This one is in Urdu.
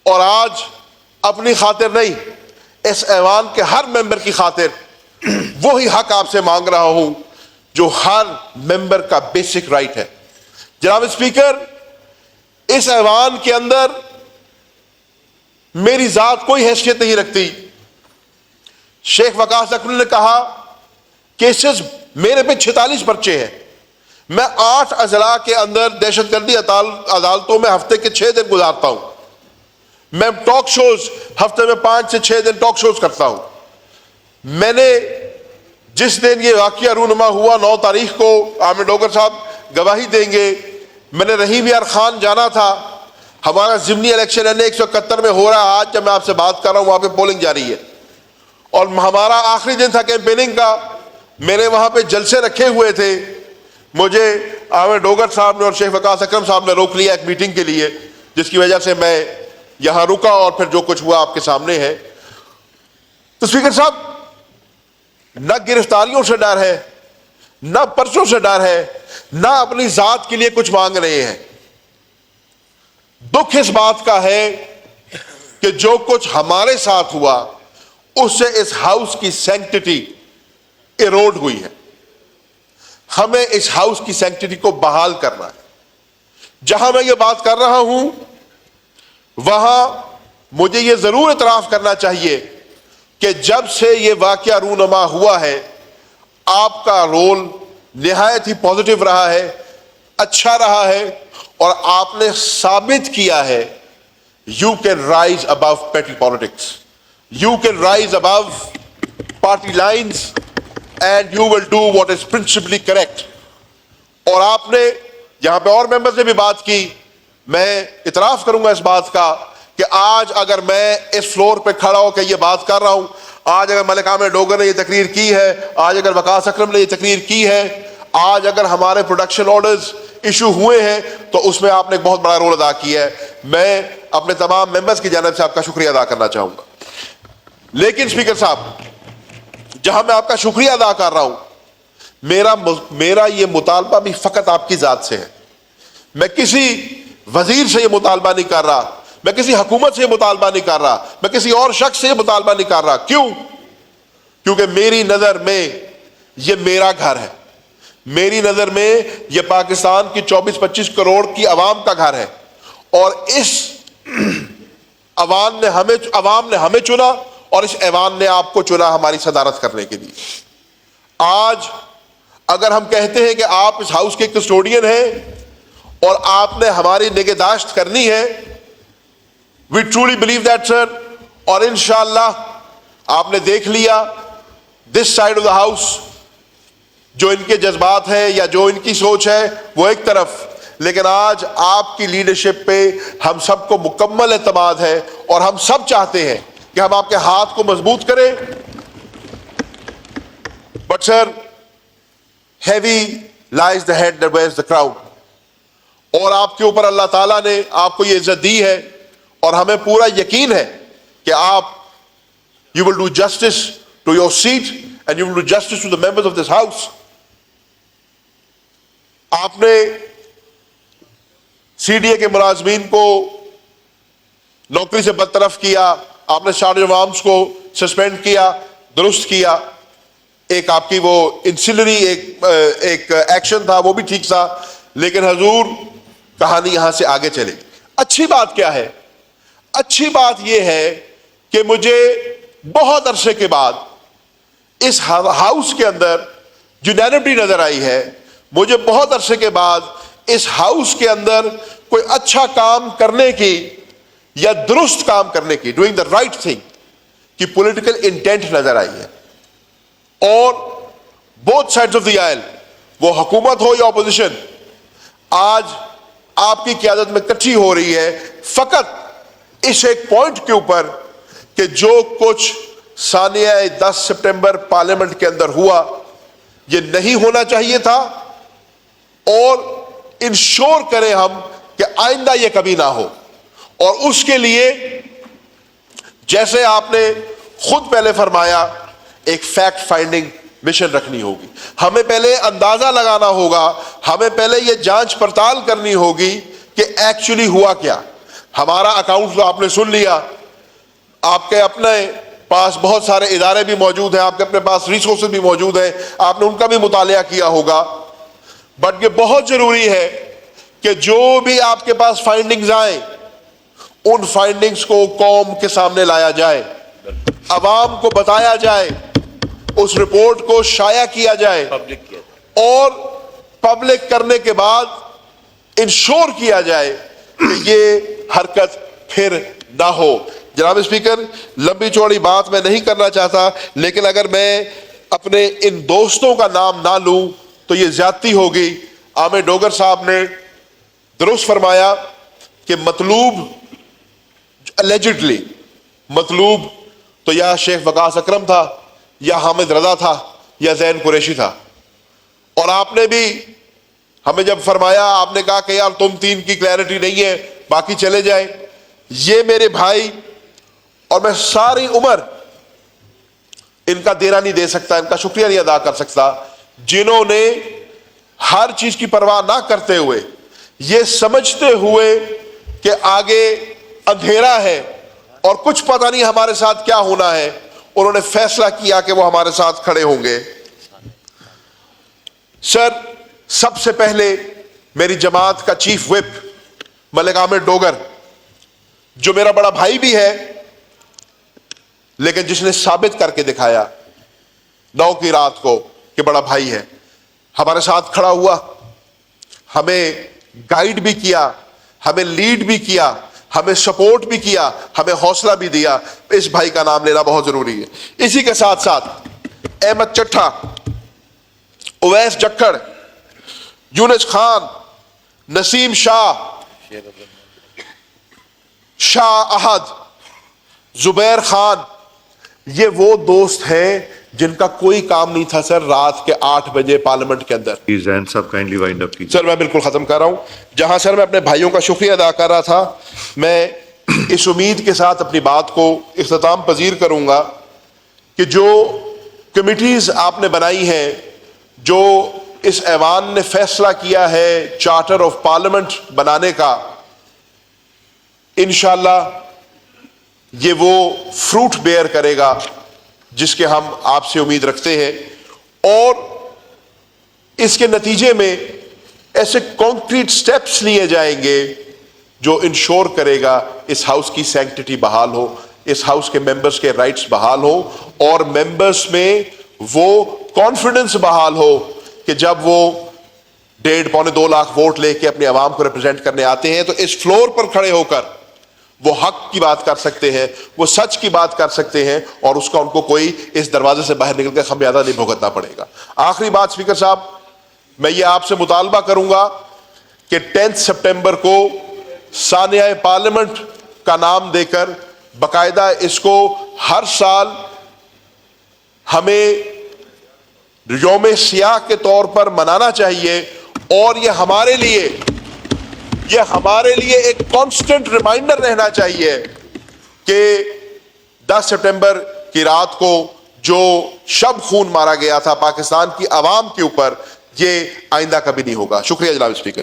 اور آج اپنی خاطر نہیں، اس ایوان کے ہر ممبر کی خاطر وہی حق آپ سے مانگ رہا ہوں جو ہر ممبر کا بیسک رائٹ ہے۔ جناب اسپیکر، اس ایوان کے اندر میری ذات کوئی حیثیت نہیں رکھتی۔ شیخ وقاص اکرم نے کہا کیسز میرے پہ 46 پرچے ہیں، میں 8 اضلاع کے اندر دہشت گردی عدالتوں میں ہفتے کے 6 دن گزارتا ہوں، میں ٹاک شوز ہفتے میں 5 سے 6 دن ٹاک شوز کرتا ہوں۔ میں نے جس دن یہ واقعہ رونما ہوا 9 تاریخ کو، عامر ڈوگر صاحب گواہی دیں گے، میں نے رحیم یار خان جانا تھا، ہمارا ضمنی الیکشن N171 میں ہو رہا ہے، آج جب میں آپ سے بات کر رہا ہوں وہاں پہ پولنگ جاری ہے، اور ہمارا آخری دن تھا کیمپیننگ کا، میں نے وہاں پہ جلسے رکھے ہوئے تھے، مجھے عامر ڈوگر صاحب نے اور شیخ وقاص اکرم صاحب نے روک لیا ایک میٹنگ کے لیے، جس کی وجہ سے میں یہاں رکا اور پھر جو کچھ ہوا آپ کے سامنے ہے۔ تو اسپیکر صاحب، نہ گرفتاریوں سے ڈر ہے، نہ پرچوں سے ڈر ہے، نہ اپنی ذات کے لیے کچھ مانگ رہے ہیں۔ دکھ اس بات کا ہے کہ جو کچھ ہمارے ساتھ ہوا اس سے اس ہاؤس کی سینکٹیٹی ایروڈ ہوئی ہے۔ ہمیں اس ہاؤس کی سینکٹیٹی کو بحال کرنا ہے۔ جہاں میں یہ بات کر رہا ہوں وہاں مجھے یہ ضرور اعتراف کرنا چاہیے کہ جب سے یہ واقعہ رونما ہوا ہے آپ کا رول نہایت ہی پازیٹیو رہا ہے، اچھا رہا ہے، اور آپ نے ثابت کیا ہے you can rise above petty politics, you can rise above party lines and you will do what is principally correct. اور آپ نے یہاں پہ اور ممبر سے بھی بات کی، میں اعتراف کروں گا اس بات کا کہ آج اگر میں اس فلور پہ کھڑا ہو کے یہ بات کر رہا ہوں، آج اگر ملک عامر ڈوگر نے یہ تقریر کی ہے، آج اگر وقاص اکرم نے یہ تقریر کی ہے، آج اگر ہمارے پروڈکشن آرڈرز ایشو ہوئے ہیں تو اس میں آپ نے ایک بہت بڑا رول ادا کیا ہے۔ میں اپنے تمام ممبرز کی جانب سے آپ کا شکریہ ادا کرنا چاہوں گا۔ لیکن اسپیکر صاحب، جہاں میں آپ کا شکریہ ادا کر رہا ہوں، میرا یہ مطالبہ بھی فقط آپ کی ذات سے ہے۔ میں کسی وزیر سے یہ مطالبہ نہیں کر رہا، میں کسی حکومت سے یہ مطالبہ نہیں کر رہا، میں کسی اور شخص سے یہ مطالبہ نہیں کر رہا۔ کیوں؟ کیونکہ میری نظر میں یہ میرا گھر ہے، میری نظر میں یہ پاکستان کی 24-25 کروڑ کی عوام کا گھر ہے، اور اس عوام نے ہمیں چنا اور اس ایوان نے آپ کو چنا ہماری صدارت کرنے کے لیے۔ آج اگر ہم کہتے ہیں کہ آپ اس ہاؤس کے کسٹوڈین ہیں اور آپ نے ہماری نگہداشت کرنی ہے، we truly believe that sir، اور انشاءاللہ آپ نے دیکھ لیا this side of the house جو ان کے جذبات ہیں یا جو ان کی سوچ ہے وہ ایک طرف، لیکن آج آپ کی لیڈرشپ پہ ہم سب کو مکمل اعتماد ہے اور ہم سب چاہتے ہیں کہ ہم آپ کے ہاتھ کو مضبوط کریں۔ But sir, heavy lies the head that wears the crown، اور آپ کے اوپر اللہ تعالیٰ نے آپ کو یہ عزت دی ہے اور ہمیں پورا یقین ہے کہ آپ you will do justice to your seat and you will do justice to the members of this house۔ آپ نے سی ڈی اے کے ملازمین کو نوکری سے برطرف کیا، آپ نے سارجنٹ آف آرمز کو سسپینڈ کیا، درست کیا، ایک آپ کی وہ انسلری ایک ایکشن تھا وہ بھی ٹھیک تھا، لیکن حضور کہانی یہاں سے آگے چلے گی۔ اچھی بات کیا ہے؟ اچھی بات یہ ہے کہ مجھے بہت عرصے کے بعد اس ہاؤس کے اندر یونینمٹی نظر آئی ہے، مجھے بہت عرصے کے بعد اس ہاؤس کے اندر کوئی اچھا کام کرنے کی یا درست کام کرنے کی، ڈوئنگ دا رائٹ تھنگ کی پولیٹیکل انٹینٹ نظر آئی ہے۔ اور both sides of the oil, وہ حکومت ہو یا اپوزیشن، آج آپ کی قیادت میں اکٹھی ہو رہی ہے فقط اس ایک پوائنٹ کے اوپر کہ جو کچھ ثانیہ 10 سپٹمبر پارلیمنٹ کے اندر ہوا یہ نہیں ہونا چاہیے تھا، اور انشور کریں ہم کہ آئندہ یہ کبھی نہ ہو۔ اور اس کے لیے جیسے آپ نے خود پہلے فرمایا ایک فیکٹ فائنڈنگ مشن رکھنی ہوگی، ہمیں پہلے اندازہ لگانا ہوگا، ہمیں پہلے یہ جانچ پڑتال کرنی ہوگی کہ ایکچولی ہوا کیا۔ ہمارا اکاؤنٹ تو آپ نے سن لیا, آپ کے اپنے پاس بہت سارے ادارے بھی موجود ہیں, آپ کے اپنے پاس ریسورسز بھی موجود ہیں, آپ نے ان کا بھی مطالعہ کیا ہوگا. بٹ یہ بہت ضروری ہے کہ جو بھی آپ کے پاس فائنڈنگز آئیں ان فائنڈنگز کو قوم کے سامنے لایا جائے, عوام کو بتایا جائے, اس رپورٹ کو شائع کیا جائے, اور پبلک کرنے کے بعد انشور کیا جائے کہ یہ حرکت پھر نہ ہو. جناب اسپیکر, لمبی چوڑی بات میں نہیں کرنا چاہتا, لیکن اگر میں اپنے ان دوستوں کا نام نہ لوں تو یہ زیادتی ہوگی. عامر ڈوگر صاحب نے درست فرمایا کہ مطلوب allegedly مطلوب تو یا شیخ وقاص اکرم تھا, یا حامد رضا تھا, یا زین قریشی تھا. اور آپ نے بھی ہمیں جب فرمایا, آپ نے کہا کہ یار تم تین کی کلیئرٹی نہیں ہے, باقی چلے جائیں. یہ میرے بھائی, اور میں ساری عمر ان کا دینا نہیں دے سکتا, ان کا شکریہ نہیں ادا کر سکتا, جنہوں نے ہر چیز کی پرواہ نہ کرتے ہوئے, یہ سمجھتے ہوئے کہ آگے اندھیرا ہے اور کچھ پتہ نہیں ہمارے ساتھ کیا ہونا ہے, انہوں نے فیصلہ کیا کہ وہ ہمارے ساتھ کھڑے ہوں گے. سر, سب سے پہلے میری جماعت کا چیف وپ ملک عامر ڈوگر, جو میرا بڑا بھائی بھی ہے, لیکن جس نے ثابت کر کے دکھایا 9 کی رات کو کہ بڑا بھائی ہے, ہمارے ساتھ کھڑا ہوا, ہمیں گائیڈ بھی کیا, ہمیں لیڈ بھی کیا, ہمیں سپورٹ بھی کیا, ہمیں حوصلہ بھی دیا. اس بھائی کا نام لینا بہت ضروری ہے. اسی کے ساتھ ساتھ احمد چٹھا, اویس جکھڑ, یونس خان, نسیم شاہ, شاہ احد, زبیر خان, یہ وہ دوست ہیں جن کا کوئی کام نہیں تھا سر رات کے 8 بجے پارلیمنٹ کے اندر. سر میں بالکل ختم کر رہا ہوں. جہاں سر میں اپنے بھائیوں کا شکریہ ادا کر رہا تھا, میں اس امید کے ساتھ اپنی بات کو اختتام پذیر کروں گا کہ جو کمیٹیز آپ نے بنائی ہیں, جو اس ایوان نے فیصلہ کیا ہے چارٹر آف پارلیمنٹ بنانے کا, انشاءاللہ یہ وہ فروٹ بیئر کرے گا جس کے ہم آپ سے امید رکھتے ہیں, اور اس کے نتیجے میں ایسے کانکریٹ سٹیپس لیے جائیں گے جو انشور کرے گا اس ہاؤس کی سینکٹیٹی بحال ہو, اس ہاؤس کے ممبرز کے رائٹس بحال ہو, اور ممبرز میں وہ کانفیڈنس بحال ہو کہ جب وہ 1.5-2 لاکھ ووٹ لے کے اپنے عوام کو ریپرزینٹ کرنے آتے ہیں تو اس فلور پر کھڑے ہو کر وہ حق کی بات کر سکتے ہیں, وہ سچ کی بات کر سکتے ہیں, اور اس کا ان کو کوئی اس دروازے سے باہر نکل کے خمیازہ نہیں بھگتنا پڑے گا. آخری بات اسپیکر صاحب, میں یہ آپ سے مطالبہ کروں گا کہ 10 سپٹمبر کو ثانیہ پارلیمنٹ کا نام دے کر باقاعدہ اس کو ہر سال ہمیں یوم سیاہ کے طور پر منانا چاہیے, اور یہ ہمارے لیے ایک کانسٹنٹ ریمائنڈر رہنا چاہیے کہ 10 سپٹمبر کی رات کو جو شب خون مارا گیا تھا پاکستان کی عوام کے اوپر, یہ آئندہ کبھی نہیں ہوگا. شکریہ جناب اسپیکر.